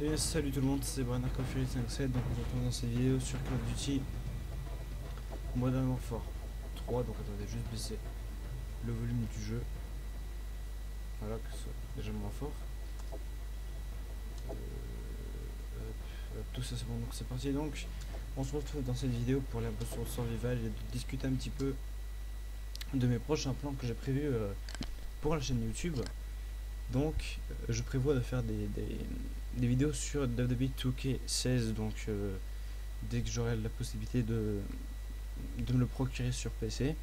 Et salut tout le monde, c'est Bernard Coffee 57, donc on se retrouve dans cette vidéo sur Call of Duty Modern Warfare 3. Donc attendez, juste baisser le volume du jeu, voilà, que ce soit déjà moins fort. Tout ça c'est bon, donc c'est parti. Donc on se retrouve dans cette vidéo pour aller un peu sur le survival et de discuter un petit peu de mes prochains plans que j'ai prévus pour la chaîne YouTube. Donc je prévois de faire des vidéos sur WWE 2K16, donc dès que j'aurai la possibilité de me le procurer sur PC,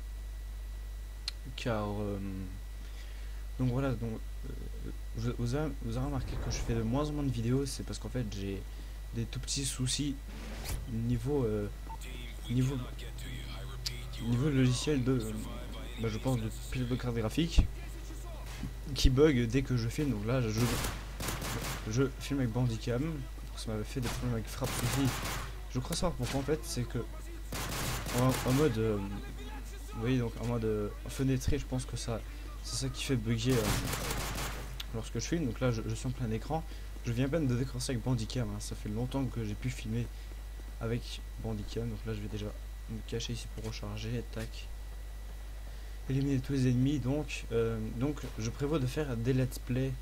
car donc voilà, donc vous avez remarqué que je fais de moins en moins de vidéos. C'est parce qu'en fait j'ai des tout petits soucis niveau niveau niveau logiciel de je pense de pilote de carte graphique qui bug dès que je filme. Donc là je filme avec Bandicam, ça m'avait fait des problèmes avec Frappe aussi. Je crois savoir pourquoi. En fait c'est que en mode vous voyez, donc en mode fenêtré, je pense que ça c'est ça qui fait bugger lorsque je filme. Donc là je suis en plein écran, je viens à peine de décrocher avec Bandicam, hein. Ça fait longtemps que j'ai pu filmer avec Bandicam. Donc là je vais déjà me cacher ici pour recharger, tac, éliminer tous les ennemis. Donc je prévois de faire des let's play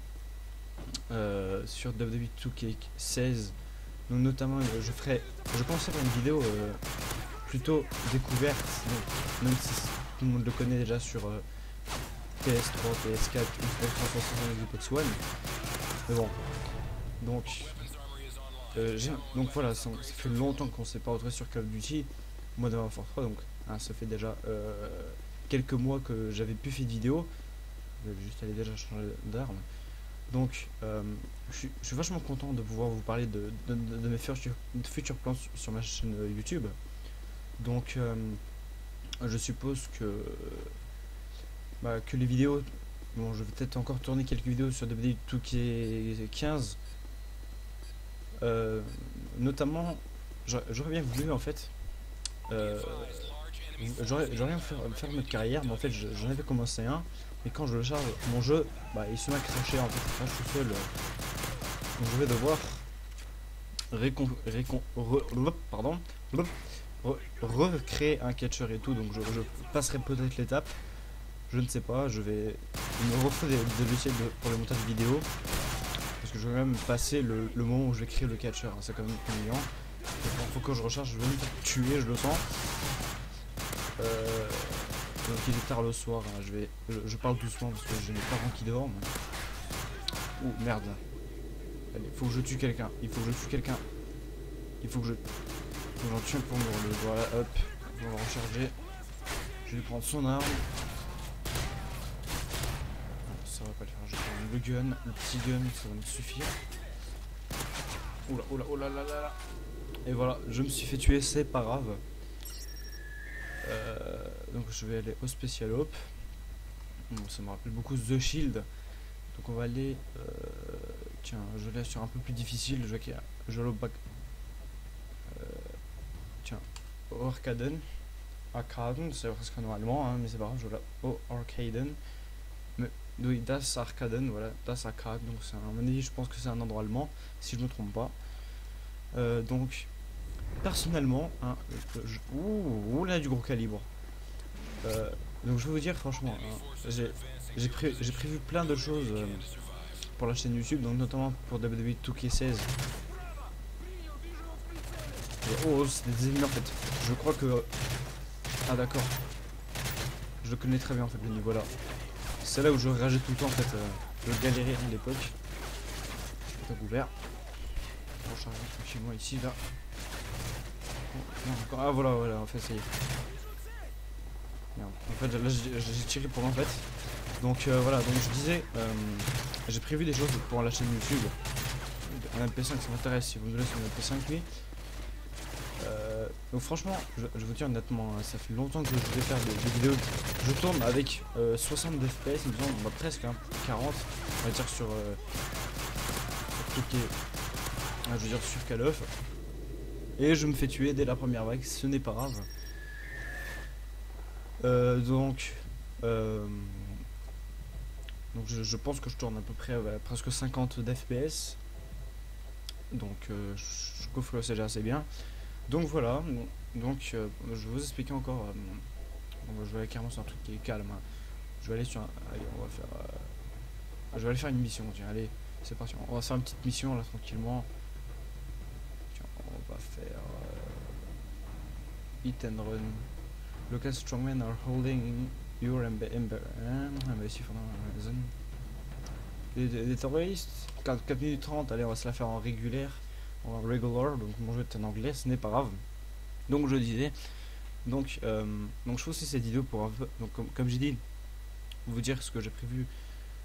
sur WWE 2K16. Donc notamment je pensais faire une vidéo plutôt découverte, donc, même si tout le monde le connaît déjà sur PS3, PS4, Xbox 360 et Xbox One. Mais bon, donc voilà, ça fait longtemps qu'on s'est pas retrouvé sur Call of Duty Modern Warfare 3. Donc hein, ça fait déjà quelques mois que j'avais plus fait de vidéo. Je vais juste aller déjà changer d'arme. Donc je suis vachement content de pouvoir vous parler de mes futurs plans sur ma chaîne YouTube. Donc je suppose que les vidéos, bon, je vais peut-être encore tourner quelques vidéos sur WWE 2K15, notamment j'aurais bien voulu en fait j'aurais bien faire notre carrière, mais en fait j'en avais commencé un, mais quand je le charge mon jeu, il se met à cracher, en fait il crache tout seul. Donc je vais devoir recréer un catcher et tout. Donc je passerai peut-être l'étape, je ne sais pas. Je vais me refaire des logiciels pour le montage vidéo, parce que je vais même passer le moment où je vais créer le catcher, hein. C'est quand même ennuyant. Il faut que je recharge, je vais me faire tuer, je le sens. Donc il est tard le soir, hein. Je parle doucement parce que j'ai mes parents qui dorment. Ouh merde. Allez, faut que je tue quelqu'un. Il faut que je tue quelqu'un. Il faut que j'en tue un pour mourir. Voilà, hop. On va recharger. Je vais lui prendre son arme. Ça va pas le faire. Je vais prendre le gun, le petit gun, ça va me suffire. Oula, oula, oula, là, là, là. Et voilà, je me suis fait tuer, c'est pas grave. Donc je vais aller au Special Op. Bon, ça me rappelle beaucoup The Shield. Donc on va aller. Tiens, je l'ai sur un peu plus difficile. Je vais au bac. Tiens, au Arcaden. Arcaden, c'est presque en allemand, hein, mais c'est pas grave. Je vais au Arcaden. Mais oui, Das Arcaden, voilà, Das Arcaden. Donc c'est un avis, je pense que c'est un endroit allemand, si je me trompe pas. Donc personnellement, hein, ouh là, du gros calibre. Donc je vais vous dire franchement, hein, j'ai prévu plein de choses pour la chaîne YouTube, donc notamment pour WWE 2K16. Oh, c'est des ennemis en fait. Je crois que... Ah d'accord. Je le connais très bien en fait, le niveau là. C'est là où je rageais tout le temps en fait. Je galérais à l'époque. Je peux ouvert. On recharge tranquillement ici là. Oh, non, encore... Ah voilà, en fait ça y est. Merde. En fait là j'ai tiré pour en fait. Donc voilà, donc je disais, j'ai prévu des choses pour la chaîne YouTube. Un MP5 ça m'intéresse, si vous me donnez sur un MP5 lui. Donc franchement, je vous dis honnêtement, hein, ça fait longtemps que je voulais faire des vidéos. Je tourne avec 60 FPS, il me semble, presque hein, 40, on va dire sur tout qui est, je veux dire sur Call of. Et je me fais tuer dès la première vague, ce n'est pas grave. Donc je pense que je tourne à peu près presque 50 d'FPS. donc je coffre déjà assez bien. Donc voilà, donc je vais vous expliquer encore. Je vais aller carrément sur un truc qui est calme. Hein. Je vais aller sur un, allez, on va faire. Je vais aller faire une mission. Tiens, allez, c'est parti. On va faire une petite mission là tranquillement. Tiens, on va faire hit and run. Local strongmen are holding your embassy for no reason. Les terroristes, 4 minutes 30, allez, on va se la faire en régulière, en regular, donc mon jeu est en anglais, ce n'est pas grave. Donc je disais, donc je fais aussi cette vidéo pour un peu, donc comme j'ai dit, vous dire ce que j'ai prévu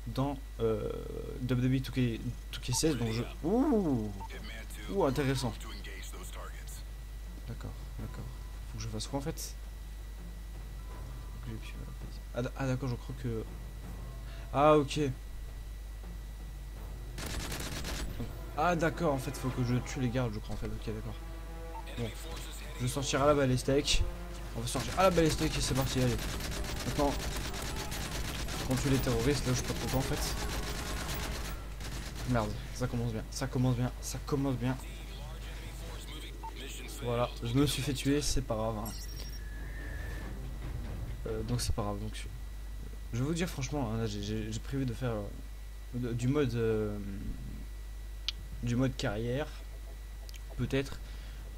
dans WWE 2K16, donc je... Ouh, intéressant. D'accord, faut que je fasse quoi en fait? Ah d'accord, je crois que... Ah ok. Ah d'accord, en fait faut que je tue les gardes je crois en fait, ok d'accord. Bon, je vais sortir à la balle steak. On va sortir à la balle steak et c'est parti, allez. Maintenant, on tue les terroristes, là je sais pas trop quoi en fait. Merde, ça commence bien. Voilà, je me suis fait tuer, c'est pas grave. Hein. Donc c'est pas grave, donc je vais vous dire franchement, hein, j'ai prévu de faire du mode carrière, peut-être.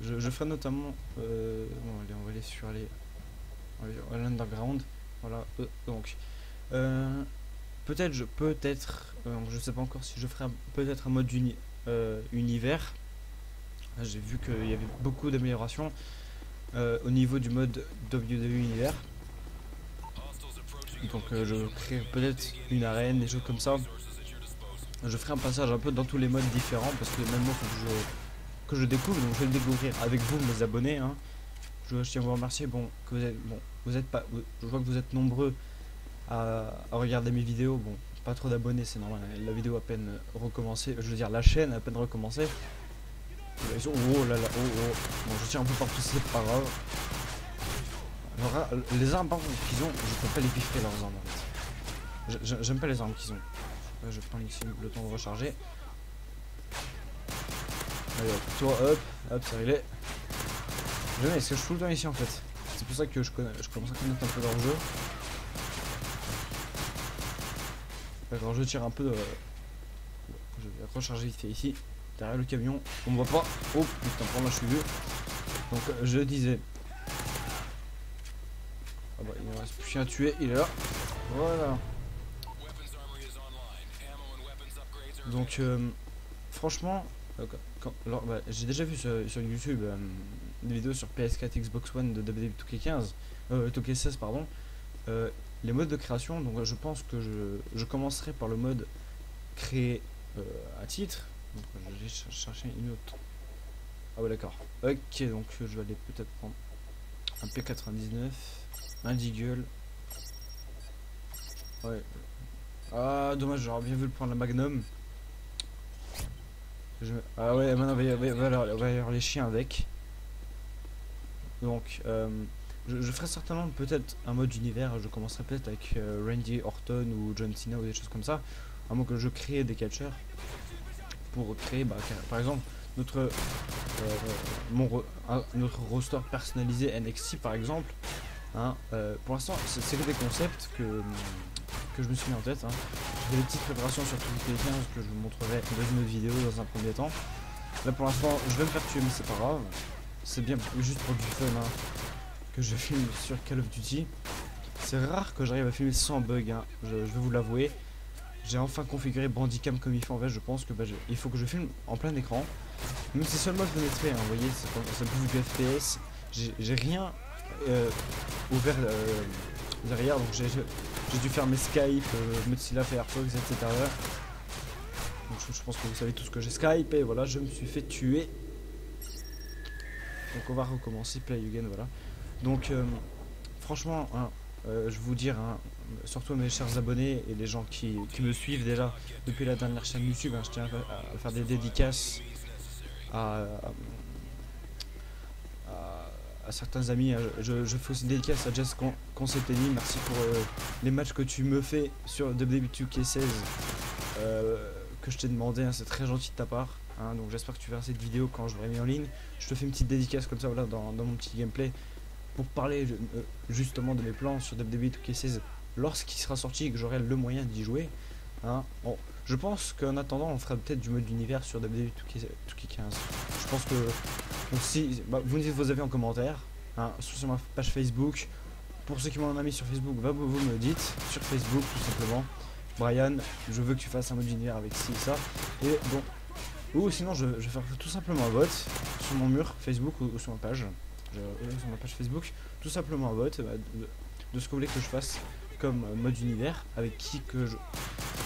Je ferai notamment bon allez, on va aller sur l'underground, voilà. Donc peut-être je sais pas encore si je ferai peut-être un mode univers. J'ai vu qu'il y avait beaucoup d'améliorations au niveau du mode WWE univers. Donc je crée peut-être une arène, des choses comme ça. Je ferai un passage un peu dans tous les modes différents parce que même moi faut que je découvre, donc je vais le découvrir avec vous mes abonnés. Hein. Je tiens à vous remercier. Vous êtes pas, je vois que vous êtes nombreux à regarder mes vidéos. Bon, pas trop d'abonnés, c'est normal. La vidéo à peine recommencée, je veux dire la chaîne à peine recommencée. Oh là là, oh. Bon, je tiens un peu partout, c'est pas grave. Alors, les armes par contre qu'ils ont, je peux pas les piffrer leurs armes en fait. J'aime pas les armes qu'ils ont. Là, je prends ici le temps de recharger. Allez hop, toi hop, c'est réglé. Jamais, est-ce que je suis tout le temps ici en fait. C'est pour ça que je commence à connaître un peu leur jeu. Alors je tire un peu de... Je vais recharger vite fait ici. Derrière le camion, on me voit pas. Oh putain, là je suis vieux. Donc je disais... Ah bah il ne reste plus qu'un tué, il est là. Voilà. Donc franchement, j'ai déjà vu sur YouTube des vidéos sur PS4, Xbox One de WWE 2K15, 2K16 pardon, les modes de création. Donc je pense que je commencerai par le mode créé à titre. Donc je vais chercher une autre. Ah ouais d'accord. Ok, donc je vais aller peut-être prendre un P99, un Deagle. Ouais. Ah dommage, j'aurais bien voulu prendre la Magnum. Ah ouais, maintenant il va y avoir les chiens avec. Donc je ferai certainement peut-être un mode univers. Je commencerai peut-être avec Randy Orton ou John Cena ou des choses comme ça. À moins que je crée des catcheurs pour créer par exemple notre roster personnalisé NXT par exemple. Hein, pour l'instant c'est que des concepts que je me suis mis en tête. Hein. J'ai des petites préparations sur Twitter 15 que je vous montrerai dans une autre vidéo dans un premier temps. Là pour l'instant je vais me faire tuer mais c'est pas grave. C'est bien juste pour du fun hein, que je filme sur Call of Duty. C'est rare que j'arrive à filmer sans bug, hein, je vais vous l'avouer. J'ai enfin configuré Bandicam comme il faut en fait. Je pense que il faut que je filme en plein écran. Même si seulement je mettrai, hein, vous voyez, c'est plus du FPS. J'ai rien ouvert derrière, donc j'ai dû faire mes Skype, Mozilla Firefox, etc. Donc je pense que vous savez tout ce que j'ai Skype et voilà, je me suis fait tuer. Donc on va recommencer, play again, voilà. Donc franchement, hein, je vais vous dire, hein, surtout mes chers abonnés et les gens qui me suivent déjà depuis la dernière chaîne YouTube, hein, je tiens à faire des dédicaces à certains amis. Je fais aussi une dédicace à Jess Concepteni. Merci pour les matchs que tu me fais sur WWE 2K16 que je t'ai demandé, hein, c'est très gentil de ta part. hein, donc j'espère que tu verras cette vidéo quand je l'aurai mis en ligne. Je te fais une petite dédicace comme ça, voilà, dans mon petit gameplay, pour parler justement de mes plans sur WWE 2K16 lorsqu'il sera sorti et que j'aurai le moyen d'y jouer, hein. Bon, je pense qu'en attendant on fera peut-être du mode d'univers sur WWE 2K15. Je pense que si, vous me dites vos avis en commentaire, hein, sur ma page Facebook. Pour ceux qui m'ont ami sur Facebook, vous me le dites sur Facebook tout simplement. Brian, je veux que tu fasses un mode d'univers avec ci et ça. Et bon, ou sinon je vais faire tout simplement un vote sur mon mur Facebook ou sur ma page. Sur ma page Facebook, tout simplement un vote de ce que vous voulez que je fasse comme mode univers, avec qui que je...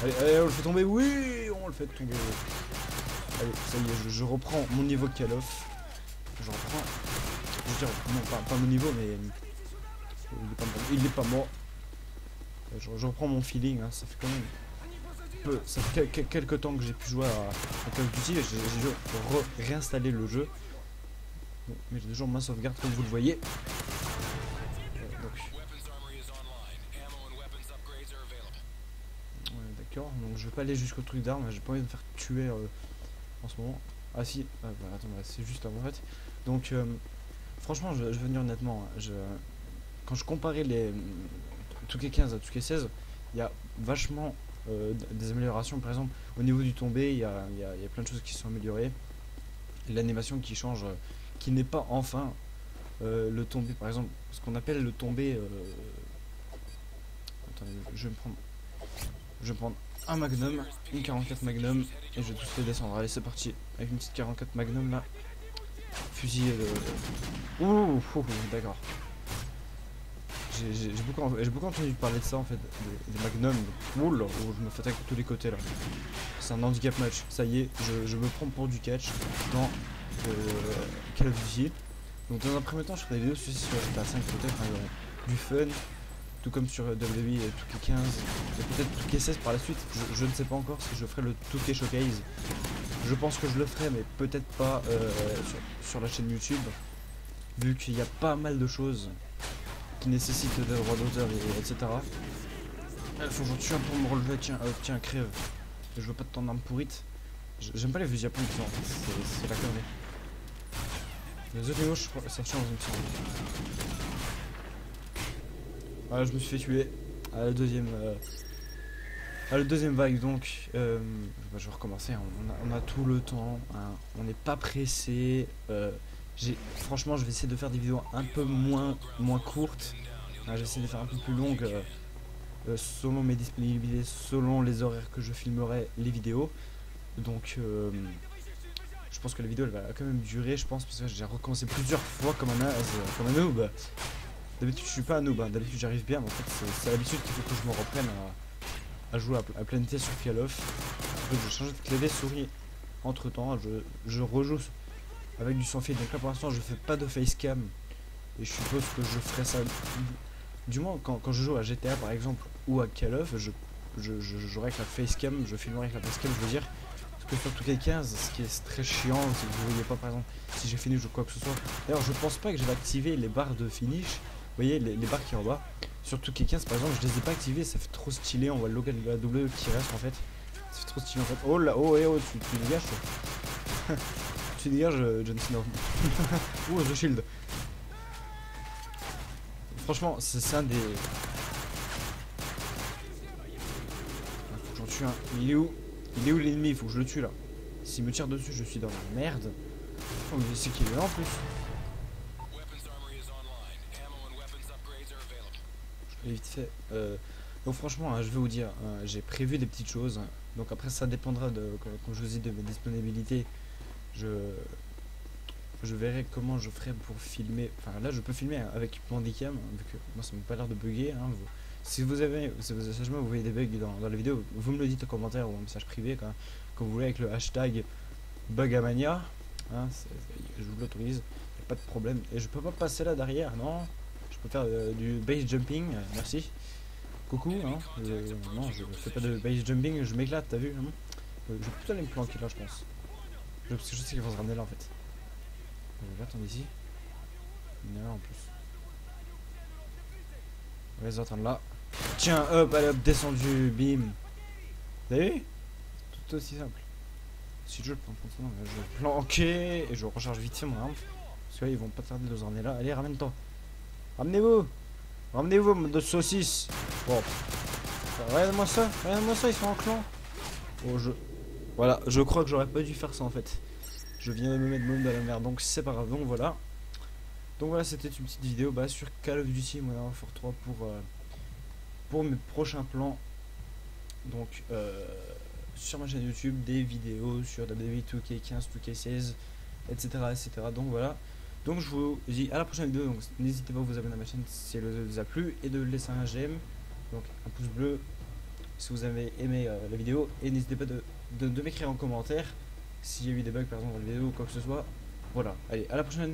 Allez, on le fait tomber, oui, on le fait tomber. Allez, ça y est, je reprends mon niveau de Call of. Je reprends, je veux dire, non, pas mon niveau, mais il est pas mort. Je reprends mon feeling, hein. Ça fait quand même ça fait quelques temps que j'ai pu jouer à Call of Duty et j'ai réinstallé le jeu. Bon, mais j'ai toujours ma sauvegarde comme vous le voyez. D'accord, donc je vais pas aller jusqu'au truc d'armes, j'ai pas envie de me faire tuer en ce moment. Ah si, bah, attends, bah, c'est juste avant en fait. Donc franchement, je vais dire honnêtement, quand je comparais les 2K15 à 2K16, il y a vachement des améliorations. Par exemple, au niveau du tombé, il y a plein de choses qui sont améliorées. L'animation qui change, qui n'est pas enfin le tombé, par exemple, ce qu'on appelle le tombé. Attendez, je vais me prendre un magnum, une 44 magnum, et je vais tous les descendre. Allez, c'est parti, avec une petite 44 magnum là. Fusil ouh, d'accord. J'ai beaucoup entendu parler de ça en fait, des magnums. Oula, où je me fais attaquer de tous les côtés là. C'est un handicap match. Ça y est, je me prends pour du catch dans Call of Duty. Donc dans un premier temps, je ferai des vidéos sur GTA 5 peut-être, hein, du fun, tout comme sur WWE 2K15 et peut-être 2K16 par la suite. Je ne sais pas encore si je ferai le 2K Showcase. Je pense que je le ferai, mais peut-être pas sur la chaîne YouTube, vu qu'il y a pas mal de choses qui nécessitent des droits d'auteur etc. Il faut que j'en tue un pour me relever. Tiens, crève. Je veux pas de ton arme pourrite. J'aime pas les fusils à pompe, en fait, c'est la connerie. Les autres niveaux, ça change, il me semble. Ah, je me suis fait tuer à la deuxième vague, donc je vais recommencer, hein. On a tout le temps, hein. On n'est pas pressé. Franchement, je vais essayer de faire des vidéos un peu moins courtes, hein. J'essaie de faire un peu plus longues selon mes disponibilités, selon les horaires que je filmerai les vidéos. Donc je pense que la vidéo elle va quand même durer, je pense, parce que j'ai recommencé plusieurs fois comme un noob. D'habitude je suis pas un noob, hein. D'habitude j'arrive bien, mais en fait c'est l'habitude qu'il faut que je me reprenne à jouer à pleine vitesse sur Call of. Donc je change de clavier souris entre temps, je rejoue avec du sans fil. Donc là pour l'instant je fais pas de facecam et je suppose que je ferai ça du moins quand je joue à GTA par exemple ou à Call of. J'aurai avec la facecam, je filmerai avec la facecam, je veux dire. Parce que sur 2K15, ce qui est très chiant, c'est que vous voyez pas par exemple si j'ai finish ou quoi que ce soit. D'ailleurs je pense pas que j'avais activé les barres de finish. Vous voyez les barres qui sont en bas. Sur 2K15 par exemple, je les ai pas activées, ça fait trop stylé, on voit le logo de la W qui reste en fait. Ça fait trop stylé en fait. Oh là, oh et oh, tu dégages toi. Tu dégages John Cena. Oh The Shield. Franchement, c'est un des... J'en tue un. Il est où l'ennemi? Il faut que je le tue là. S'il me tire dessus, je suis dans la merde. Oh, mais c'est qu'il est là en plus. Je l'ai vite fait. Donc franchement, hein, je vais vous dire, j'ai prévu des petites choses. Donc après, ça dépendra comme je vous ai dit, de mes disponibilités. Je verrai comment je ferai pour filmer. Enfin là, je peux filmer avec Bandicam, vu que moi, ça m'a pas l'air de bugger. Hein. Si vous voyez des bugs dans la vidéo, vous me le dites en commentaire ou en message privé quand vous voulez, avec le hashtag Bugamania, hein, je vous l'autorise, pas de problème. Et je peux pas passer là derrière, non. Je peux faire du base jumping, merci. Coucou, hein. Non, je fais pas de base jumping, je m'éclate, t'as vu, hein. Je vais plutôt aller me planquer là, je pense. Parce que je sais qu'il faut se ramener là en fait. Attendez ici. Il y en a en plus. On va les attendre là. Tiens, hop, allez hop, descendu, bim. Vous avez vu? Tout aussi simple. Si je plante maintenant, je vais planquer et je recharge vite fait mon arme. Parce que là, ils vont pas tarder de se ramener là. Allez, ramène-toi. Ramenez-vous. Ramenez-vous, mode de saucisse. Bon. Regarde-moi ça. Regarde-moi ça, ils sont en clan. Oh, voilà, je crois que j'aurais pas dû faire ça en fait. Je viens de me mettre moi-même dans la merde, donc c'est pas grave. Donc voilà. Donc voilà, c'était une petite vidéo sur Call of Duty Modern Warfare 3 pour mes prochains plans. Donc sur ma chaîne YouTube, des vidéos sur WWE 2K15, 2K16, etc. etc. Donc voilà. Donc je vous dis à la prochaine vidéo. Donc n'hésitez pas à vous abonner à ma chaîne si elle vous a plu et de laisser un j'aime. Donc un pouce bleu si vous avez aimé la vidéo. Et n'hésitez pas de m'écrire en commentaire s'il y a eu des bugs par exemple dans la vidéo ou quoi que ce soit. Voilà, allez, à la prochaine.